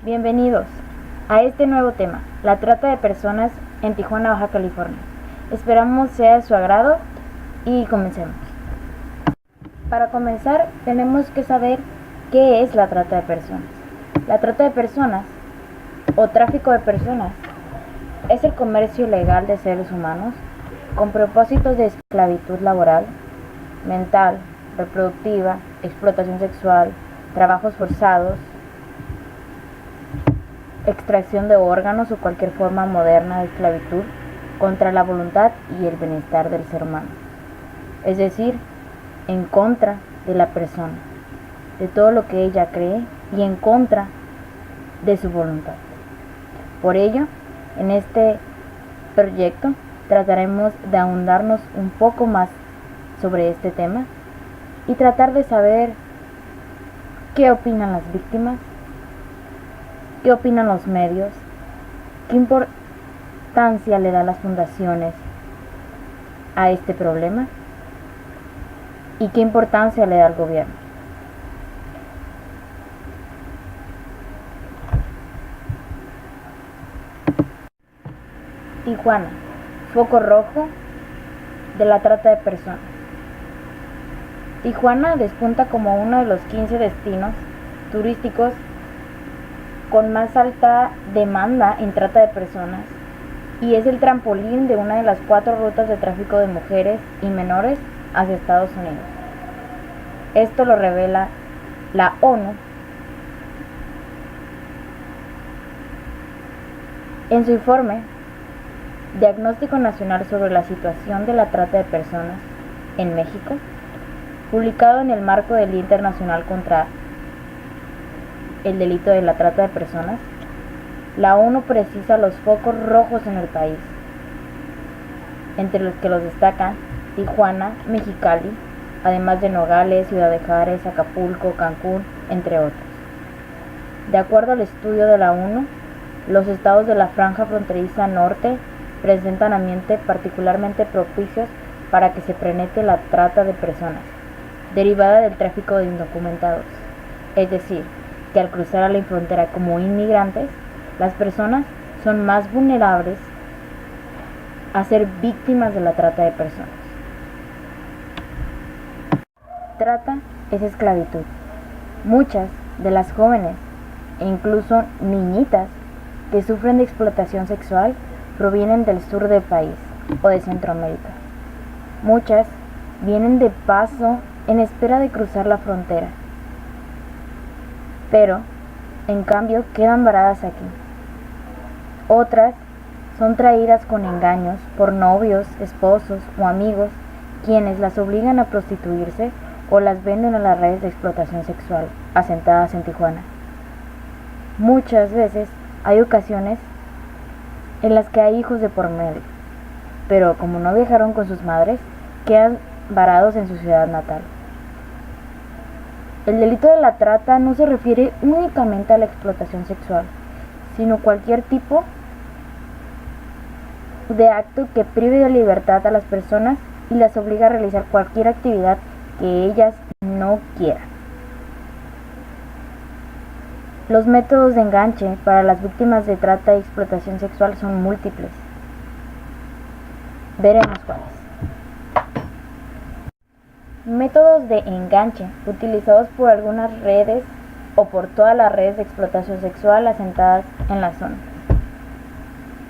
Bienvenidos a este nuevo tema, la trata de personas en Tijuana, Baja California. Esperamos sea de su agrado y comencemos. Para comenzar, tenemos que saber qué es la trata de personas. La trata de personas o tráfico de personas es el comercio ilegal de seres humanos con propósitos de esclavitud laboral, mental, reproductiva, explotación sexual, trabajos forzados, extracción de órganos o cualquier forma moderna de esclavitud contra la voluntad y el bienestar del ser humano. Es decir, en contra de la persona, de todo lo que ella cree y en contra de su voluntad. Por ello, en este proyecto trataremos de ahondarnos un poco más sobre este tema y tratar de saber qué opinan las víctimas, qué opinan los medios, qué importancia le dan las fundaciones a este problema y qué importancia le da el gobierno. Tijuana, foco rojo de la trata de personas. Tijuana despunta como uno de los 15 destinos turísticos con más alta demanda en trata de personas y es el trampolín de una de las 4 rutas de tráfico de mujeres y menores hacia Estados Unidos. Esto lo revela la ONU en su informe Diagnóstico Nacional sobre la situación de la trata de personas en México, publicado en el marco del Día Internacional contra el delito de la trata de personas. La ONU precisa los focos rojos en el país, entre los que los destacan Tijuana, Mexicali, además de Nogales, Ciudad de Juárez, Acapulco, Cancún, entre otros. De acuerdo al estudio de la ONU, los estados de la franja fronteriza norte presentan ambientes particularmente propicios para que se penetre la trata de personas, derivada del tráfico de indocumentados, es decir, que al cruzar a la frontera como inmigrantes, las personas son más vulnerables a ser víctimas de la trata de personas. Trata es esclavitud. Muchas de las jóvenes e incluso niñitas que sufren de explotación sexual provienen del sur del país o de Centroamérica. Muchas vienen de paso en espera de cruzar la frontera, pero en cambio quedan varadas aquí. Otras son traídas con engaños por novios, esposos o amigos, quienes las obligan a prostituirse o las venden a las redes de explotación sexual asentadas en Tijuana. Muchas veces hay ocasiones en las que hay hijos de por medio, pero como no viajaron con sus madres, quedan varados en su ciudad natal. El delito de la trata no se refiere únicamente a la explotación sexual, sino cualquier tipo de acto que prive de libertad a las personas y las obliga a realizar cualquier actividad que ellas no quieran. Los métodos de enganche para las víctimas de trata y explotación sexual son múltiples. Veremos cuáles. Métodos de enganche utilizados por algunas redes o por todas las redes de explotación sexual asentadas en la zona.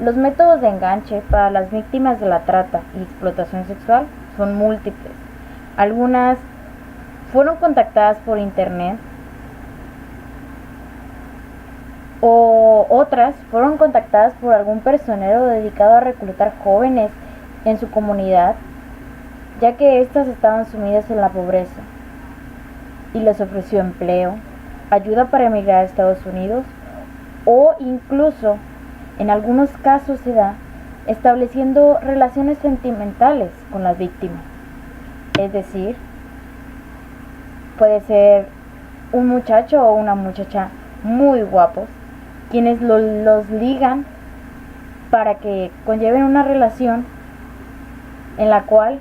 Los métodos de enganche para las víctimas de la trata y explotación sexual son múltiples. Algunas fueron contactadas por internet o otras fueron contactadas por algún personero dedicado a reclutar jóvenes en su comunidad, ya que éstas estaban sumidas en la pobreza, y les ofreció empleo, ayuda para emigrar a Estados Unidos o incluso, en algunos casos se da, estableciendo relaciones sentimentales con la víctima. Es decir, puede ser un muchacho o una muchacha muy guapos, quienes los ligan para que conlleven una relación en la cual,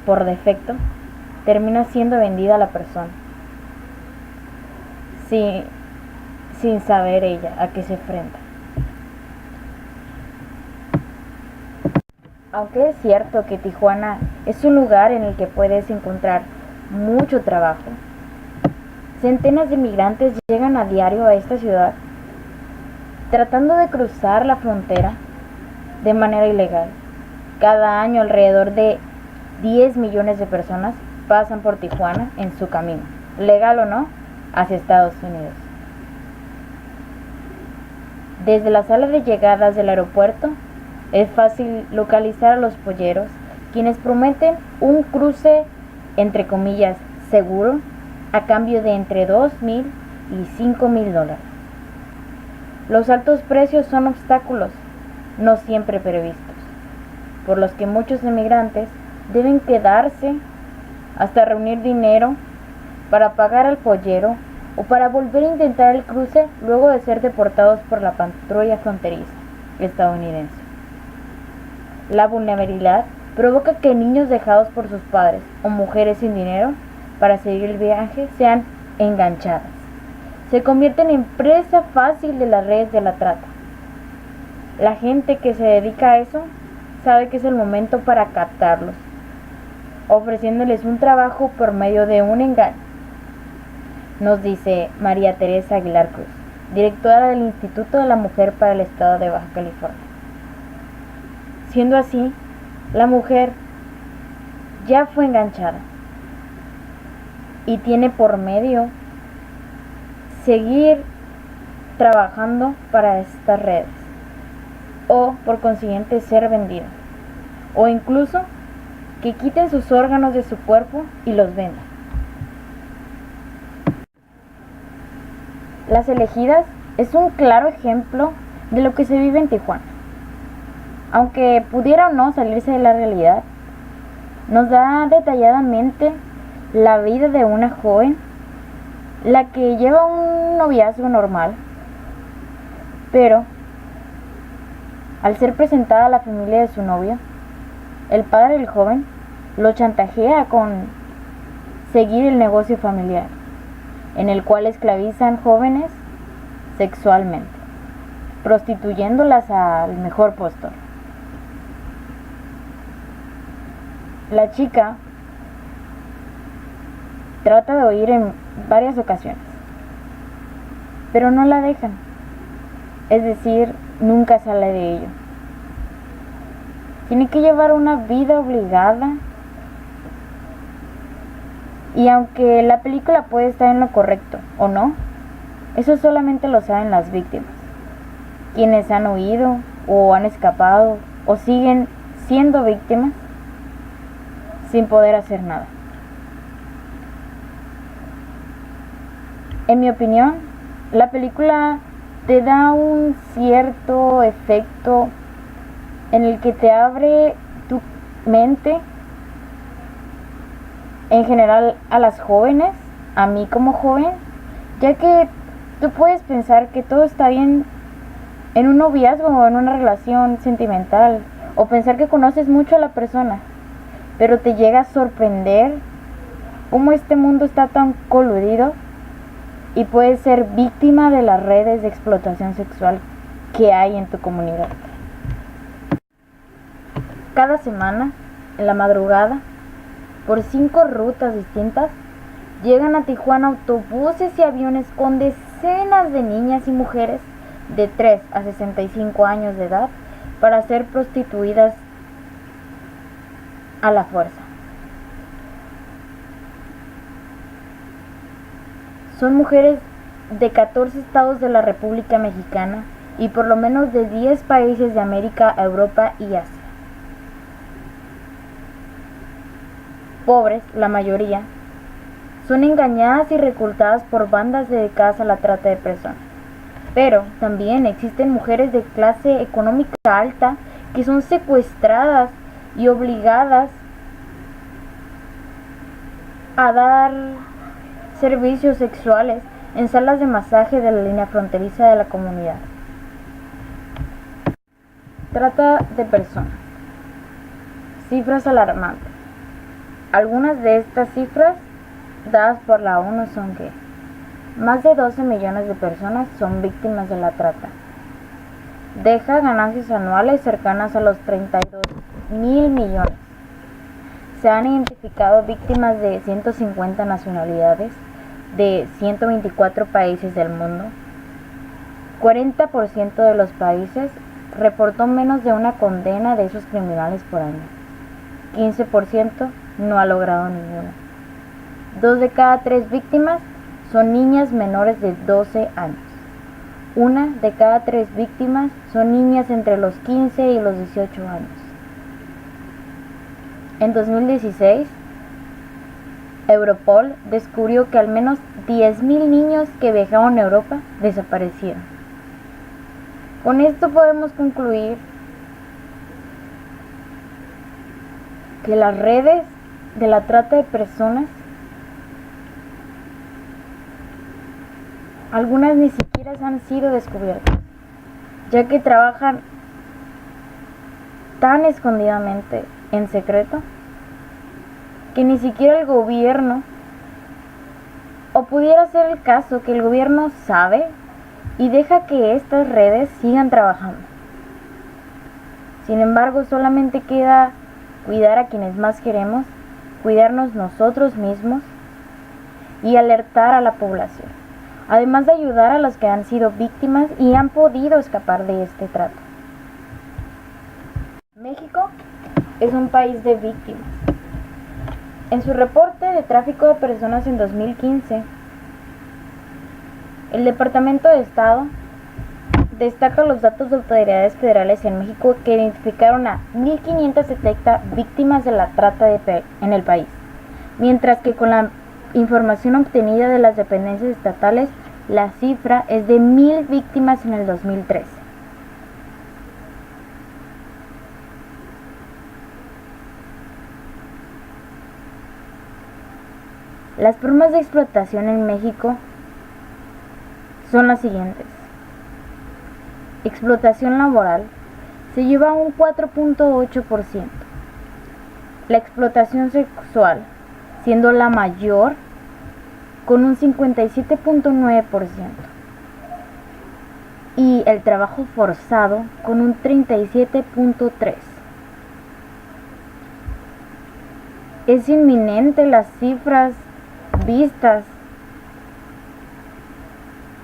por defecto, termina siendo vendida a la persona. sin saber ella a qué se enfrenta. Aunque es cierto que Tijuana es un lugar en el que puedes encontrar mucho trabajo, centenas de migrantes llegan a diario a esta ciudad tratando de cruzar la frontera de manera ilegal. Cada año alrededor de 10 millones de personas pasan por Tijuana en su camino, legal o no, hacia Estados Unidos. Desde la sala de llegadas del aeropuerto es fácil localizar a los polleros, quienes prometen un cruce, entre comillas, seguro, a cambio de entre $2,000 y $5,000. Los altos precios son obstáculos, no siempre previstos, por los que muchos emigrantes deben quedarse hasta reunir dinero para pagar al pollero o para volver a intentar el cruce luego de ser deportados por la patrulla fronteriza estadounidense. La vulnerabilidad provoca que niños dejados por sus padres o mujeres sin dinero para seguir el viaje sean enganchadas. Se convierten en presa fácil de las redes de la trata. La gente que se dedica a eso sabe que es el momento para captarlos, ofreciéndoles un trabajo por medio de un engaño, nos dice María Teresa Aguilar Cruz, directora del Instituto de la Mujer para el Estado de Baja California. Siendo así, la mujer ya fue enganchada y tiene por medio seguir trabajando para estas redes o por consiguiente ser vendida o incluso que quiten sus órganos de su cuerpo y los vendan. Las Elegidas es un claro ejemplo de lo que se vive en Tijuana. Aunque pudiera o no salirse de la realidad, nos da detalladamente la vida de una joven, la que lleva un noviazgo normal, pero al ser presentada a la familia de su novio, el padre del joven lo chantajea con seguir el negocio familiar, en el cual esclavizan jóvenes sexualmente, prostituyéndolas al mejor postor. La chica trata de huir en varias ocasiones, pero no la dejan, es decir, nunca sale de ello. Tiene que llevar una vida obligada y aunque la película puede estar en lo correcto o no, eso solamente lo saben las víctimas, quienes han huido o han escapado o siguen siendo víctimas sin poder hacer nada. En mi opinión, la película te da un cierto efecto en el que te abre tu mente, en general a las jóvenes, a mí como joven, ya que tú puedes pensar que todo está bien en un noviazgo o en una relación sentimental, o pensar que conoces mucho a la persona, pero te llega a sorprender cómo este mundo está tan coludido y puedes ser víctima de las redes de explotación sexual que hay en tu comunidad. Cada semana, en la madrugada, por 5 rutas distintas, llegan a Tijuana autobuses y aviones con decenas de niñas y mujeres de 3 a 65 años de edad para ser prostituidas a la fuerza. Son mujeres de 14 estados de la República Mexicana y por lo menos de 10 países de América, Europa y Asia. Pobres, la mayoría, son engañadas y reclutadas por bandas dedicadas a la trata de personas. Pero también existen mujeres de clase económica alta que son secuestradas y obligadas a dar servicios sexuales en salas de masaje de la línea fronteriza de la comunidad. Trata de personas. Cifras alarmantes. Algunas de estas cifras dadas por la ONU son que más de 12 millones de personas son víctimas de la trata. Deja ganancias anuales cercanas a los 32.000 millones. Se han identificado víctimas de 150 nacionalidades de 124 países del mundo. 40% de los países reportó menos de una condena de esos criminales por año. 15% no ha logrado ninguna. 2 de cada 3 víctimas son niñas menores de 12 años. 1 de cada 3 víctimas son niñas entre los 15 y los 18 años. En 2016, Europol descubrió que al menos 10.000 niños que viajaron a Europa desaparecieron. Con esto podemos concluir que las redes de la trata de personas, algunas ni siquiera han sido descubiertas, ya que trabajan tan escondidamente en secreto que ni siquiera el gobierno, o pudiera ser el caso que el gobierno sabe y deja que estas redes sigan trabajando. Sin embargo, solamente queda cuidar a quienes más queremos, cuidarnos nosotros mismos y alertar a la población, además de ayudar a los que han sido víctimas y han podido escapar de este trato. México es un país de víctimas. En su reporte de tráfico de personas en 2015, el Departamento de Estado destaca los datos de autoridades federales en México que identificaron a 1.570 víctimas de la trata en el país, mientras que con la información obtenida de las dependencias estatales, la cifra es de 1.000 víctimas en el 2013. Las formas de explotación en México son las siguientes. Explotación laboral se lleva a un 4.8%. La explotación sexual, siendo la mayor, con un 57.9%. Y el trabajo forzado con un 37.3%. Es inminente las cifras vistas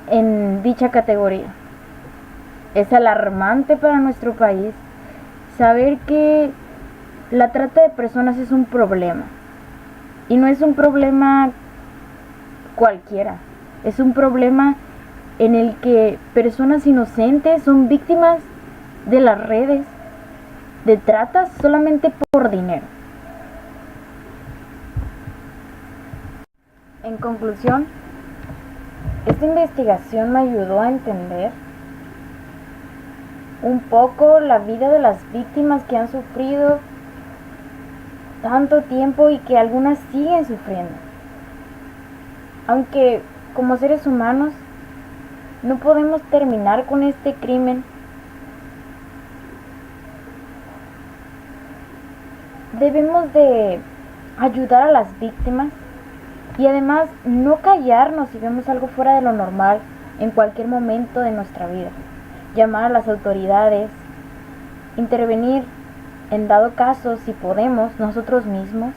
en dicha categoría. Es alarmante para nuestro país saber que la trata de personas es un problema. Y no es un problema cualquiera. Es un problema en el que personas inocentes son víctimas de las redes de tratas solamente por dinero. En conclusión, esta investigación me ayudó a entender un poco la vida de las víctimas que han sufrido tanto tiempo y que algunas siguen sufriendo. Aunque como seres humanos no podemos terminar con este crimen, debemos de ayudar a las víctimas y además no callarnos si vemos algo fuera de lo normal en cualquier momento de nuestra vida. Llamar a las autoridades, intervenir en dado caso si podemos nosotros mismos,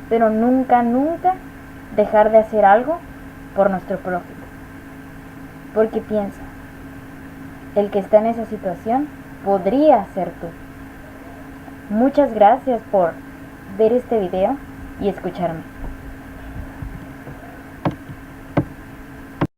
pero nunca dejar de hacer algo por nuestro prójimo. Porque piensa, el que está en esa situación podría ser tú. Muchas gracias por ver este video y escucharme.